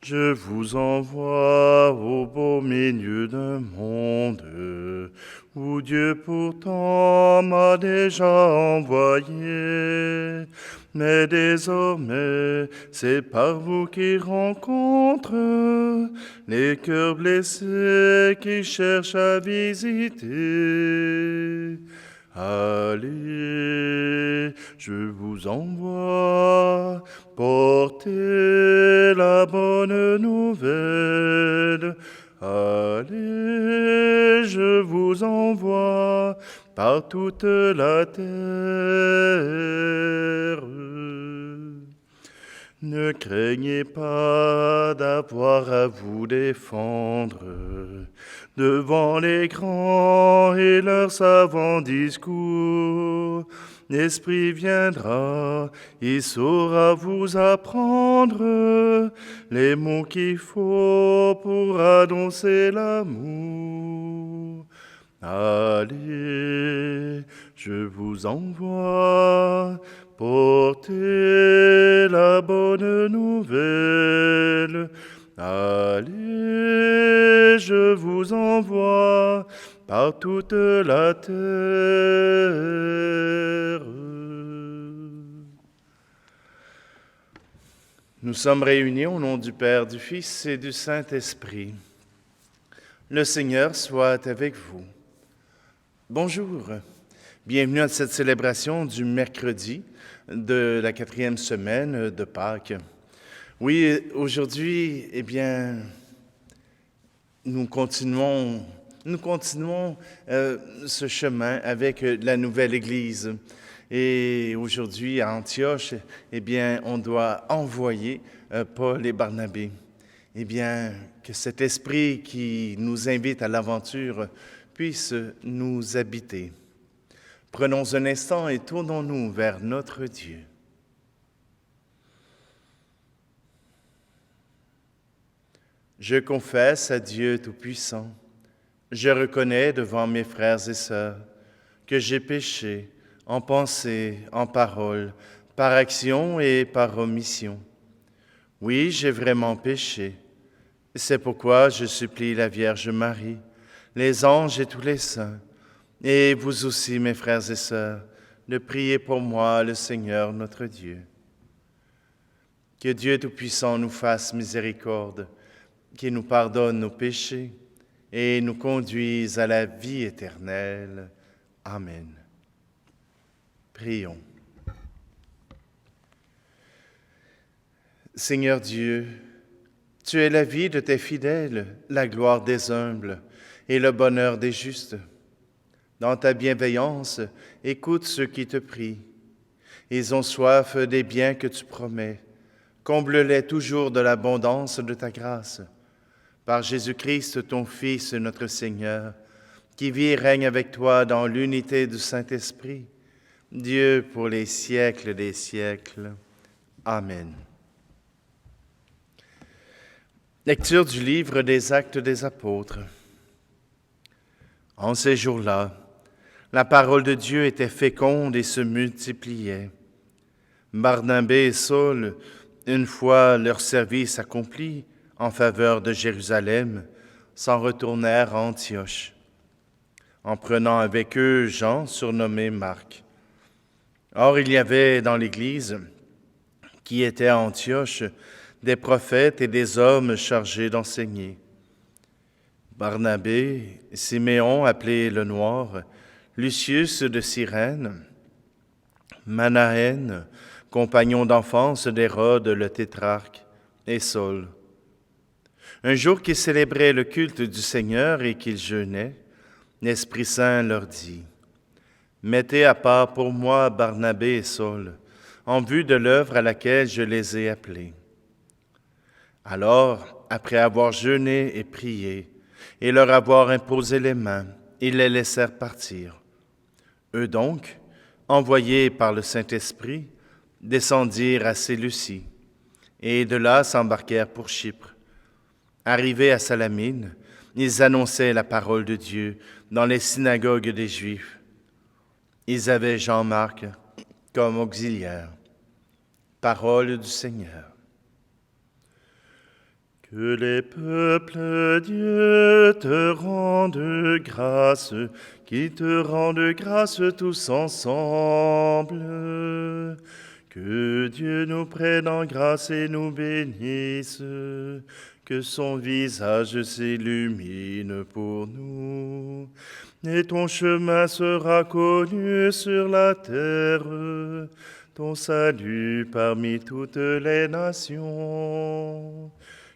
Je vous envoie au beau milieu d'un monde où Dieu pourtant m'a déjà envoyé. Mais désormais, c'est par vous qu'il rencontre les cœurs blessés qui cherchent à visiter. Allez, je vous envoie porter la bonne nouvelle. Allez, je vous envoie par toute la terre. Ne craignez pas d'avoir à vous défendre devant les grands et leurs savants discours. L'Esprit viendra, il saura vous apprendre les mots qu'il faut pour annoncer l'amour. Allez, je vous envoie porter la bonne nouvelle. Allez, je vous envoie par toute la terre. Nous sommes réunis au nom du Père, du Fils et du Saint-Esprit. Le Seigneur soit avec vous. Bonjour, bienvenue à cette célébration du mercredi de la 4e semaine de Pâques. Oui, aujourd'hui, nous continuons ce chemin avec la nouvelle Église. Et aujourd'hui, à Antioche, on doit envoyer Paul et Barnabé. Que cet esprit qui nous invite à l'aventure puisse nous habiter. Prenons un instant et tournons-nous vers notre Dieu. Je confesse à Dieu Tout-Puissant, je reconnais devant mes frères et sœurs que j'ai péché en pensée, en parole, par action et par omission. Oui, j'ai vraiment péché. C'est pourquoi je supplie la Vierge Marie, les anges et tous les saints, et vous aussi, mes frères et sœurs, de prier pour moi, le Seigneur notre Dieu. Que Dieu Tout-Puissant nous fasse miséricorde, qu'il nous pardonne nos péchés et nous conduise à la vie éternelle. Amen. Prions. Seigneur Dieu, tu es la vie de tes fidèles, la gloire des humbles et le bonheur des justes. Dans ta bienveillance, écoute ceux qui te prient. Ils ont soif des biens que tu promets. Comble-les toujours de l'abondance de ta grâce. Par Jésus-Christ, ton Fils, notre Seigneur, qui vit et règne avec toi dans l'unité du Saint-Esprit, Dieu pour les siècles des siècles. Amen. Lecture du livre des Actes des Apôtres. En ces jours-là, la parole de Dieu était féconde et se multipliait. Barnabé et Saul, une fois leur service accompli en faveur de Jérusalem, s'en retournèrent à Antioche, en prenant avec eux Jean, surnommé Marc. Or, il y avait dans l'Église, qui était à Antioche, des prophètes et des hommes chargés d'enseigner. Barnabé, Siméon appelé le Noir, Lucius de Cyrène, Manahen, compagnon d'enfance d'Hérode le tétrarque, et Saul. Un jour qu'ils célébraient le culte du Seigneur et qu'ils jeûnaient, l'Esprit Saint leur dit, « Mettez à part pour moi Barnabé et Saul, en vue de l'œuvre à laquelle je les ai appelés. » Alors, après avoir jeûné et prié, et leur avoir imposé les mains, ils les laissèrent partir. Eux donc, envoyés par le Saint-Esprit, descendirent à Séleucie, et de là s'embarquèrent pour Chypre. Arrivés à Salamine, ils annonçaient la parole de Dieu dans les synagogues des Juifs. Ils avaient Jean-Marc comme auxiliaire. Parole du Seigneur. Que les peuples, Dieu, te rendent grâce, qu'ils te rendent grâce tous ensemble. Que Dieu nous prenne en grâce et nous bénisse, que son visage s'illumine pour nous. Et ton chemin sera connu sur la terre, ton salut parmi toutes les nations.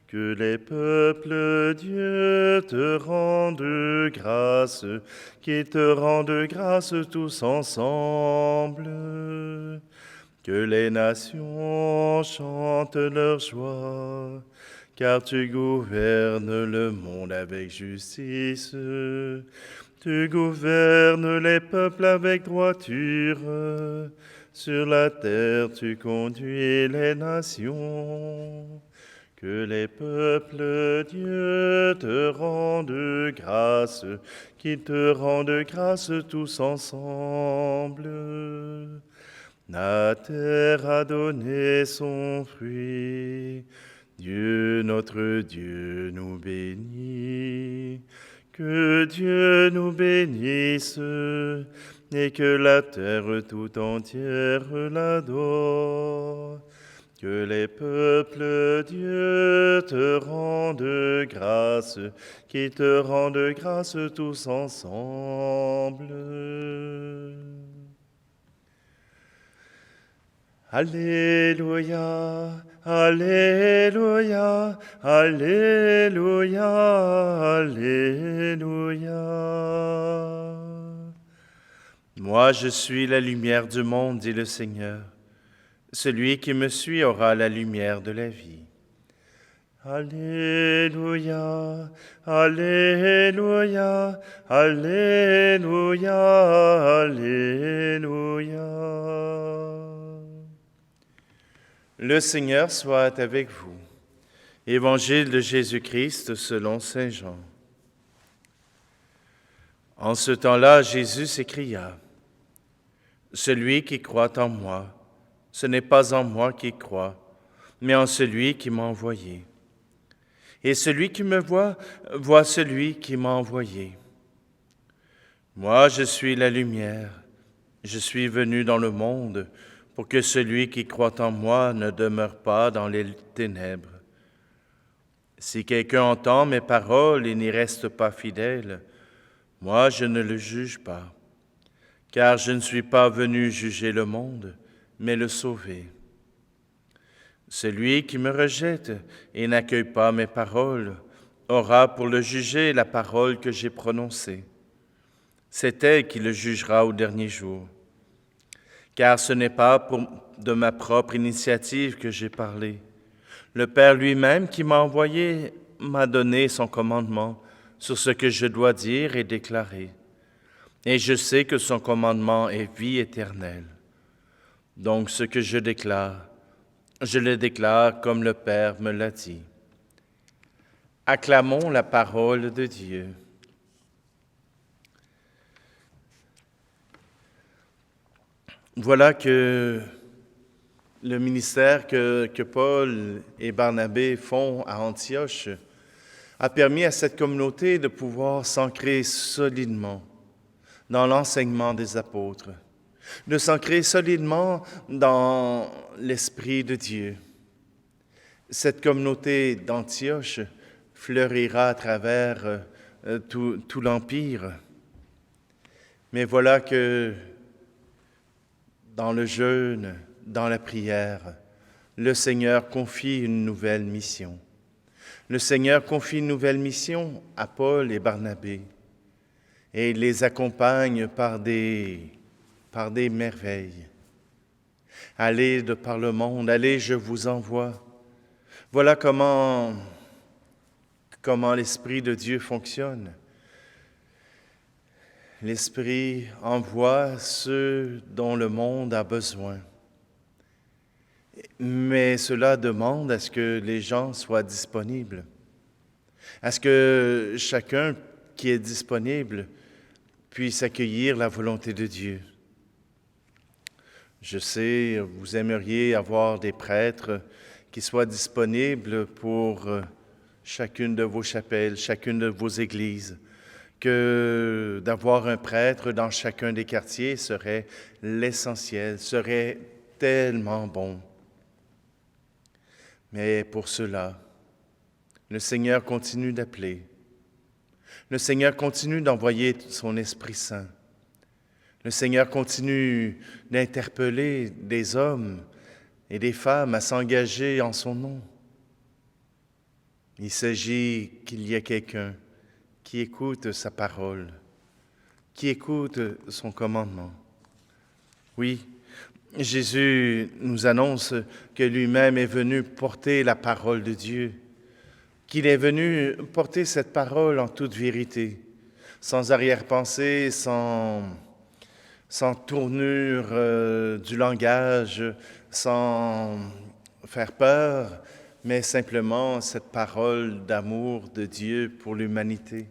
Que les peuples, Dieu, te rendent grâce, qu'ils te rendent grâce tous ensemble. Que les nations chantent leur joie, car tu gouvernes le monde avec justice. Tu gouvernes les peuples avec droiture. Sur la terre, tu conduis les nations. Que les peuples, Dieu, te rendent grâce, qu'ils te rendent grâce tous ensemble. La terre a donné son fruit, Dieu notre Dieu nous bénit. Que Dieu nous bénisse et que la terre tout entière l'adore. Que les peuples, Dieu, te rendent grâce, qu'ils te rendent grâce tous ensemble. Alléluia, Alléluia, Alléluia, Alléluia. Moi, je suis la lumière du monde, dit le Seigneur. Celui qui me suit aura la lumière de la vie. Alléluia, Alléluia, Alléluia, Alléluia. Le Seigneur soit avec vous. Évangile de Jésus-Christ selon saint Jean. En ce temps-là, Jésus s'écria, « Celui qui croit en moi, ce n'est pas en moi qui croit, mais en celui qui m'a envoyé. Et celui qui me voit, voit celui qui m'a envoyé. Moi, je suis la lumière. Je suis venu dans le monde pour que celui qui croit en moi ne demeure pas dans les ténèbres. Si quelqu'un entend mes paroles et n'y reste pas fidèle, moi, je ne le juge pas, car je ne suis pas venu juger le monde, mais le sauver. Celui qui me rejette et n'accueille pas mes paroles aura pour le juger la parole que j'ai prononcée. C'est elle qui le jugera au dernier jour. Car ce n'est pas de ma propre initiative que j'ai parlé. Le Père lui-même qui m'a envoyé m'a donné son commandement sur ce que je dois dire et déclarer. Et je sais que son commandement est vie éternelle. Donc ce que je déclare, je le déclare comme le Père me l'a dit. Acclamons la parole de Dieu. Voilà que le ministère que Paul et Barnabé font à Antioche a permis à cette communauté de pouvoir s'ancrer solidement dans l'enseignement des apôtres, de s'ancrer solidement dans l'Esprit de Dieu. Cette communauté d'Antioche fleurira à travers tout l'Empire. Mais voilà que dans le jeûne, dans la prière, le Seigneur confie une nouvelle mission. Le Seigneur confie une nouvelle mission à Paul et Barnabé et il les accompagne par des merveilles. Allez de par le monde, allez, je vous envoie. Voilà comment l'Esprit de Dieu fonctionne. L'Esprit envoie ceux dont le monde a besoin. Mais cela demande à ce que les gens soient disponibles, à ce que chacun qui est disponible puisse accueillir la volonté de Dieu. Je sais, vous aimeriez avoir des prêtres qui soient disponibles pour chacune de vos chapelles, chacune de vos églises, que d'avoir un prêtre dans chacun des quartiers serait l'essentiel, serait tellement bon. Mais pour cela, le Seigneur continue d'appeler. Le Seigneur continue d'envoyer son Esprit Saint. Le Seigneur continue d'interpeller des hommes et des femmes à s'engager en son nom. Il s'agit qu'il y ait quelqu'un qui écoute sa parole, qui écoute son commandement. Oui, Jésus nous annonce que lui-même est venu porter la parole de Dieu, qu'il est venu porter cette parole en toute vérité, sans arrière-pensée, sans tournure du langage, sans faire peur, mais simplement cette parole d'amour de Dieu pour l'humanité.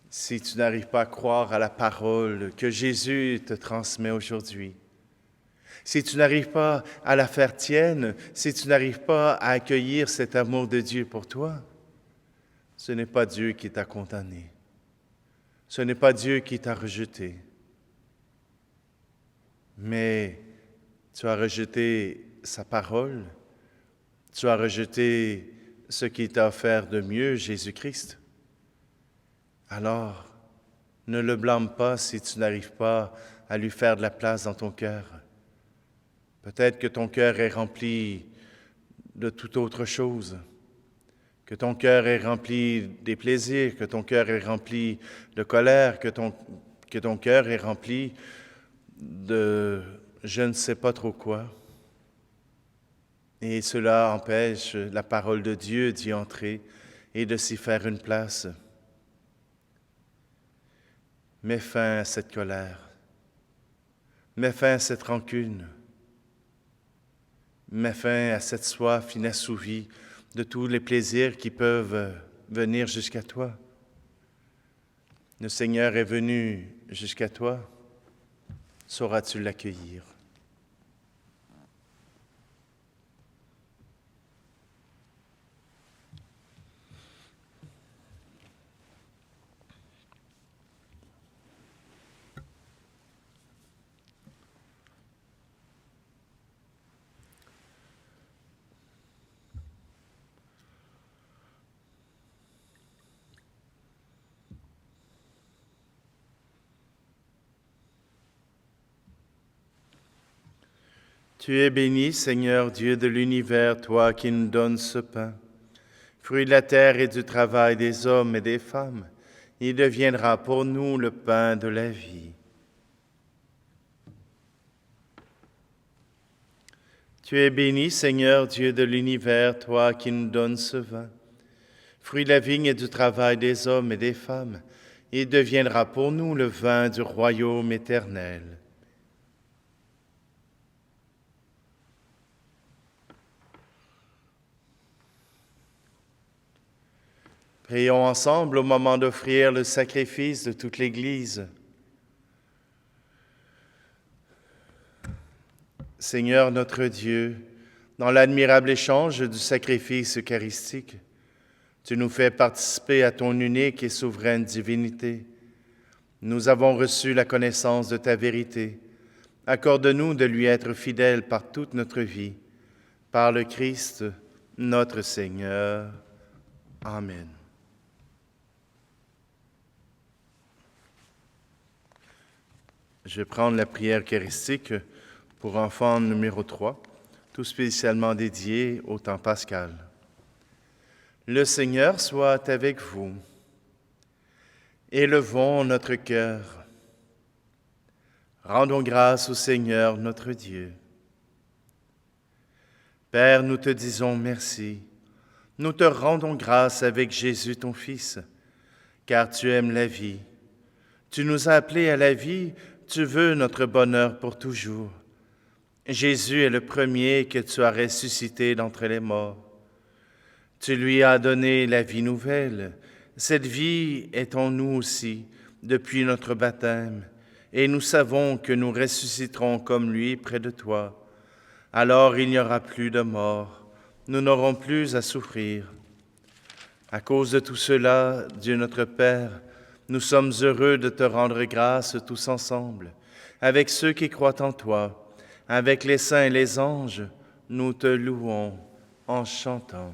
Si tu n'arrives pas à croire à la parole que Jésus te transmet aujourd'hui, si tu n'arrives pas à la faire tienne, si tu n'arrives pas à accueillir cet amour de Dieu pour toi, ce n'est pas Dieu qui t'a condamné. Ce n'est pas Dieu qui t'a rejeté. Mais tu as rejeté sa parole, tu as rejeté ce qu'il t'a offert de mieux, Jésus-Christ. Alors, ne le blâme pas si tu n'arrives pas à lui faire de la place dans ton cœur. Peut-être que ton cœur est rempli de toute autre chose, que ton cœur est rempli des plaisirs, que ton cœur est rempli de colère, que ton cœur est rempli de je ne sais pas trop quoi. Et cela empêche la parole de Dieu d'y entrer et de s'y faire une place. Mets fin à cette colère. Mets fin à cette rancune. Mets fin à cette soif inassouvie de tous les plaisirs qui peuvent venir jusqu'à toi. Le Seigneur est venu jusqu'à toi. Sauras-tu l'accueillir? Tu es béni, Seigneur Dieu de l'univers, toi qui nous donnes ce pain, fruit de la terre et du travail des hommes et des femmes. Il deviendra pour nous le pain de la vie. Tu es béni, Seigneur Dieu de l'univers, toi qui nous donnes ce vin, fruit de la vigne et du travail des hommes et des femmes. Il deviendra pour nous le vin du royaume éternel. Prions ensemble au moment d'offrir le sacrifice de toute l'Église. Seigneur notre Dieu, dans l'admirable échange du sacrifice eucharistique, tu nous fais participer à ton unique et souveraine divinité. Nous avons reçu la connaissance de ta vérité. Accorde-nous de lui être fidèles par toute notre vie. Par le Christ, notre Seigneur. Amen. Je vais prendre la prière eucharistique pour enfants numéro 3, tout spécialement dédié au temps pascal. Le Seigneur soit avec vous. Élevons notre cœur. Rendons grâce au Seigneur notre Dieu. Père, nous te disons merci. Nous te rendons grâce avec Jésus ton Fils, car tu aimes la vie. Tu nous as appelés à la vie. Tu veux notre bonheur pour toujours. Jésus est le premier que tu as ressuscité d'entre les morts. Tu lui as donné la vie nouvelle. Cette vie est en nous aussi depuis notre baptême, et nous savons que nous ressusciterons comme lui près de toi. Alors il n'y aura plus de mort, nous n'aurons plus à souffrir. À cause de tout cela, Dieu notre Père, nous sommes heureux de te rendre grâce tous ensemble, avec ceux qui croient en toi, avec les saints et les anges, nous te louons en chantant.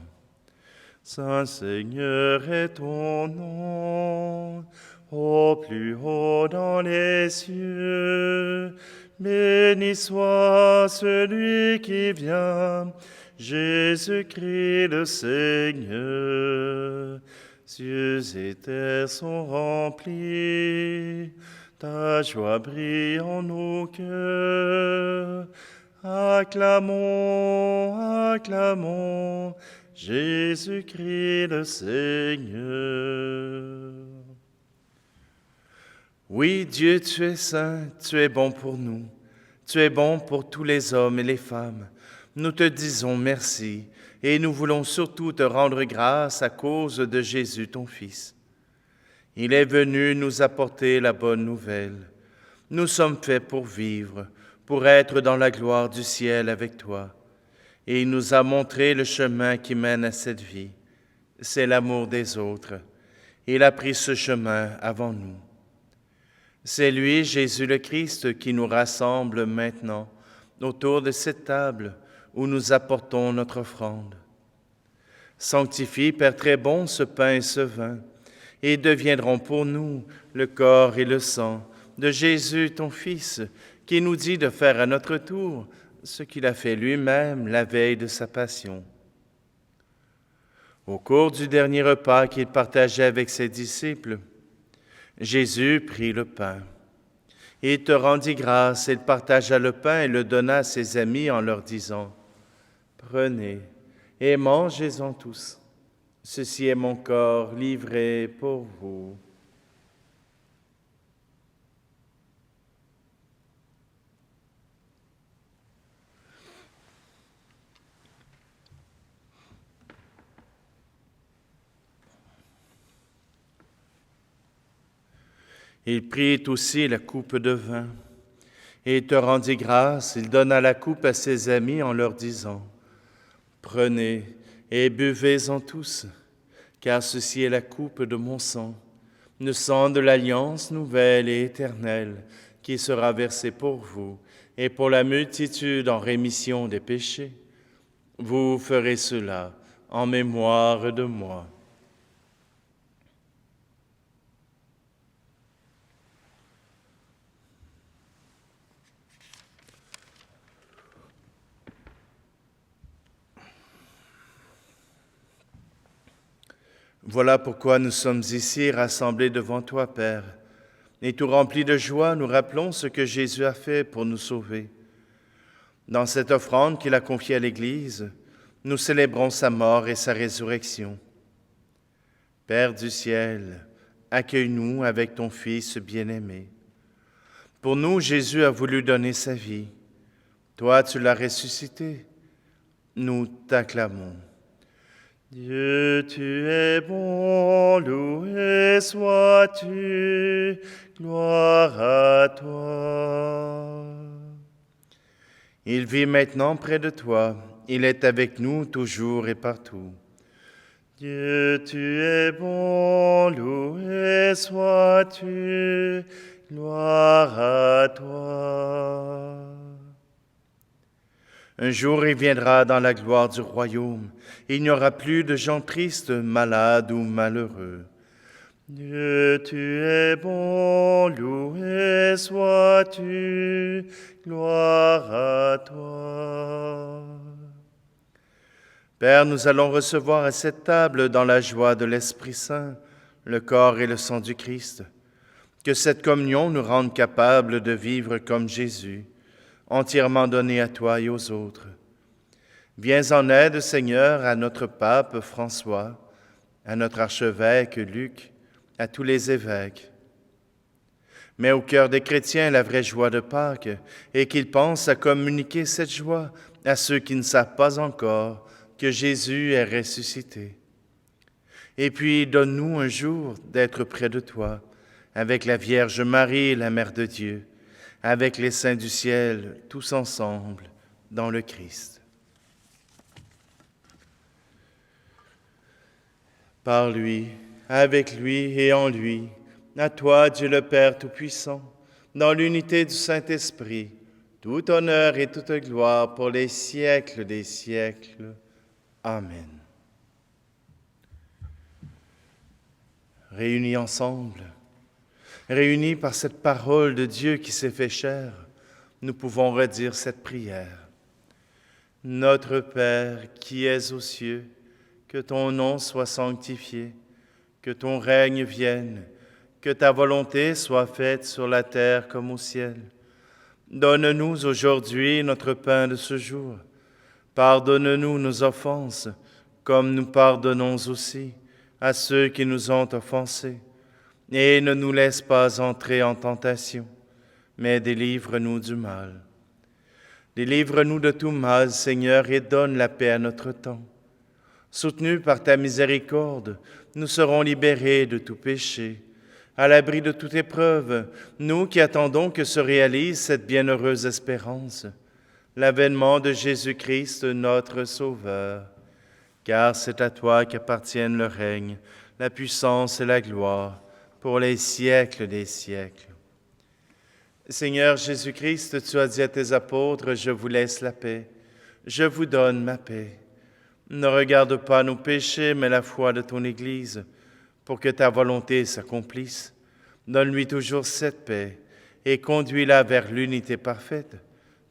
Saint Seigneur est ton nom, au plus haut dans les cieux. Béni soit celui qui vient, Jésus-Christ le Seigneur. Cieux et terre sont remplis, ta joie brille en nos cœurs. Acclamons, acclamons, Jésus-Christ le Seigneur. Oui, Dieu, tu es saint, tu es bon pour nous, tu es bon pour tous les hommes et les femmes. Nous te disons merci et nous voulons surtout te rendre grâce à cause de Jésus, ton Fils. Il est venu nous apporter la bonne nouvelle. Nous sommes faits pour vivre, pour être dans la gloire du ciel avec toi. Et il nous a montré le chemin qui mène à cette vie. C'est l'amour des autres. Il a pris ce chemin avant nous. C'est lui, Jésus le Christ, qui nous rassemble maintenant autour de cette table où nous apportons notre offrande. Sanctifie, Père très bon, ce pain et ce vin, et deviendront pour nous le corps et le sang de Jésus, ton Fils, qui nous dit de faire à notre tour ce qu'il a fait lui-même la veille de sa passion. Au cours du dernier repas qu'il partageait avec ses disciples, Jésus prit le pain. Il te rendit grâce, il partagea le pain et le donna à ses amis en leur disant, « Prenez et mangez-en tous. Ceci est mon corps livré pour vous. » Il prit aussi la coupe de vin, et te rendit grâce, il donna la coupe à ses amis en leur disant, « Prenez et buvez-en tous, car ceci est la coupe de mon sang, le sang de l'alliance nouvelle et éternelle, qui sera versé pour vous et pour la multitude en rémission des péchés. Vous ferez cela en mémoire de moi. » Voilà pourquoi nous sommes ici rassemblés devant toi, Père, et tout remplis de joie, nous rappelons ce que Jésus a fait pour nous sauver. Dans cette offrande qu'il a confiée à l'Église, nous célébrons sa mort et sa résurrection. Père du ciel, accueille-nous avec ton Fils bien-aimé. Pour nous, Jésus a voulu donner sa vie. Toi, tu l'as ressuscité. Nous t'acclamons. Dieu, tu es bon, loué sois-tu, gloire à toi. Il vit maintenant près de toi, il est avec nous toujours et partout. Dieu, tu es bon, loué sois-tu, gloire à toi. Un jour, il viendra dans la gloire du royaume. Il n'y aura plus de gens tristes, malades ou malheureux. Dieu, tu es bon, loué sois-tu, gloire à toi. Père, nous allons recevoir à cette table, dans la joie de l'Esprit Saint, le corps et le sang du Christ. Que cette communion nous rende capables de vivre comme Jésus, entièrement donné à toi et aux autres. Viens en aide, Seigneur, à notre pape François, à notre archevêque Luc, à tous les évêques. Mets au cœur des chrétiens la vraie joie de Pâques et qu'ils pensent à communiquer cette joie à ceux qui ne savent pas encore que Jésus est ressuscité. Et puis, donne-nous un jour d'être près de toi, avec la Vierge Marie, la Mère de Dieu, avec les saints du ciel, tous ensemble, dans le Christ. Par lui, avec lui et en lui, à toi, Dieu le Père Tout-Puissant, dans l'unité du Saint-Esprit, tout honneur et toute gloire pour les siècles des siècles. Amen. Réunis ensemble, réunis par cette parole de Dieu qui s'est fait chair, nous pouvons redire cette prière. Notre Père qui es aux cieux, que ton nom soit sanctifié, que ton règne vienne, que ta volonté soit faite sur la terre comme au ciel. Donne-nous aujourd'hui notre pain de ce jour. Pardonne-nous nos offenses, comme nous pardonnons aussi à ceux qui nous ont offensés. Et ne nous laisse pas entrer en tentation, mais délivre-nous du mal. Délivre-nous de tout mal, Seigneur, et donne la paix à notre temps. Soutenus par ta miséricorde, nous serons libérés de tout péché. À l'abri de toute épreuve, nous qui attendons que se réalise cette bienheureuse espérance, l'avènement de Jésus-Christ, notre Sauveur. Car c'est à toi qu'appartiennent le règne, la puissance et la gloire, pour les siècles des siècles. Seigneur Jésus-Christ, tu as dit à tes apôtres, « Je vous laisse la paix, je vous donne ma paix. » Ne regarde pas nos péchés, mais la foi de ton Église, pour que ta volonté s'accomplisse. Donne-lui toujours cette paix et conduis-la vers l'unité parfaite,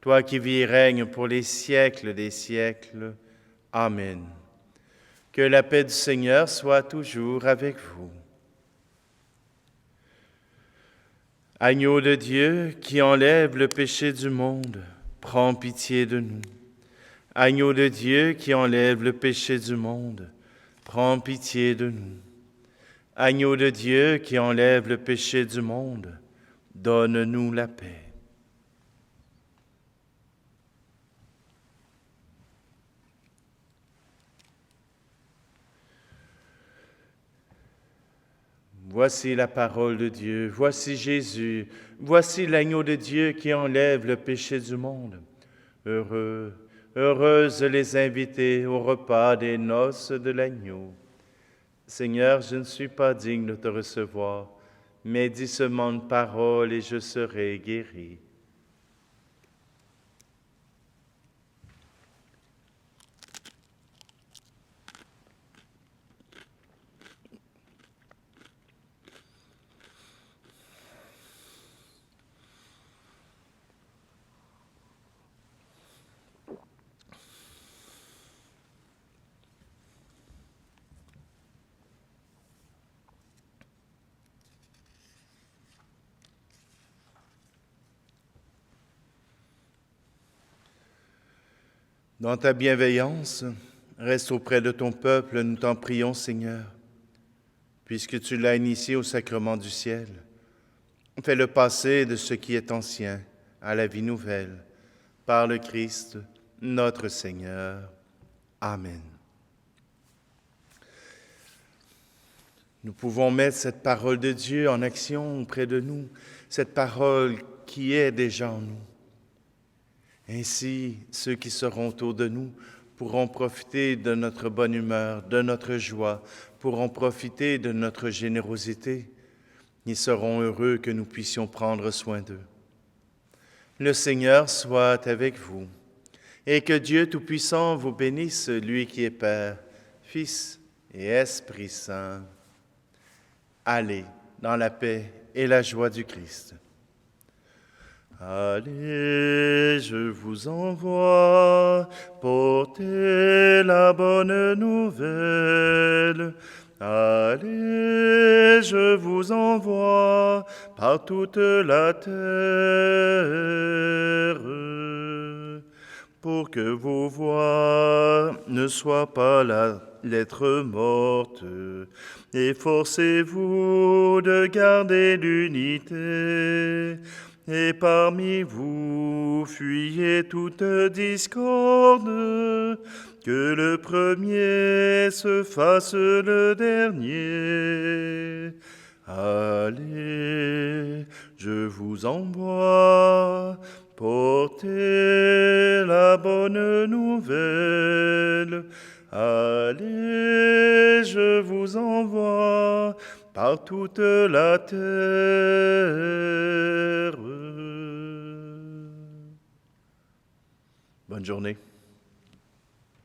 toi qui vis et règnes pour les siècles des siècles. Amen. Que la paix du Seigneur soit toujours avec vous. Agneau de Dieu qui enlève le péché du monde, prends pitié de nous. Agneau de Dieu qui enlève le péché du monde, prends pitié de nous. Agneau de Dieu qui enlève le péché du monde, donne-nous la paix. Voici la parole de Dieu, voici Jésus, voici l'agneau de Dieu qui enlève le péché du monde. Heureuses les invités au repas des noces de l'agneau. Seigneur, je ne suis pas digne de te recevoir, mais dis seulement une parole et je serai guéri. Dans ta bienveillance, reste auprès de ton peuple, nous t'en prions, Seigneur, puisque tu l'as initié au sacrement du ciel. Fais-le passer de ce qui est ancien à la vie nouvelle, par le Christ, notre Seigneur. Amen. Nous pouvons mettre cette parole de Dieu en action auprès de nous, cette parole qui est déjà en nous. Ainsi, ceux qui seront autour de nous pourront profiter de notre bonne humeur, de notre joie, pourront profiter de notre générosité. Ils seront heureux que nous puissions prendre soin d'eux. Le Seigneur soit avec vous et que Dieu Tout-Puissant vous bénisse, lui qui est Père, Fils et Esprit Saint. Allez dans la paix et la joie du Christ. Allez, je vous envoie porter la bonne nouvelle. Allez, je vous envoie par toute la terre, pour que vos voix ne soient pas la lettre morte. Efforcez-vous de garder l'unité. Et parmi vous, fuyez toute discorde, que le premier se fasse le dernier. Allez, je vous envoie portez la bonne nouvelle. Allez, je vous envoie par toute la terre. Bonne journée.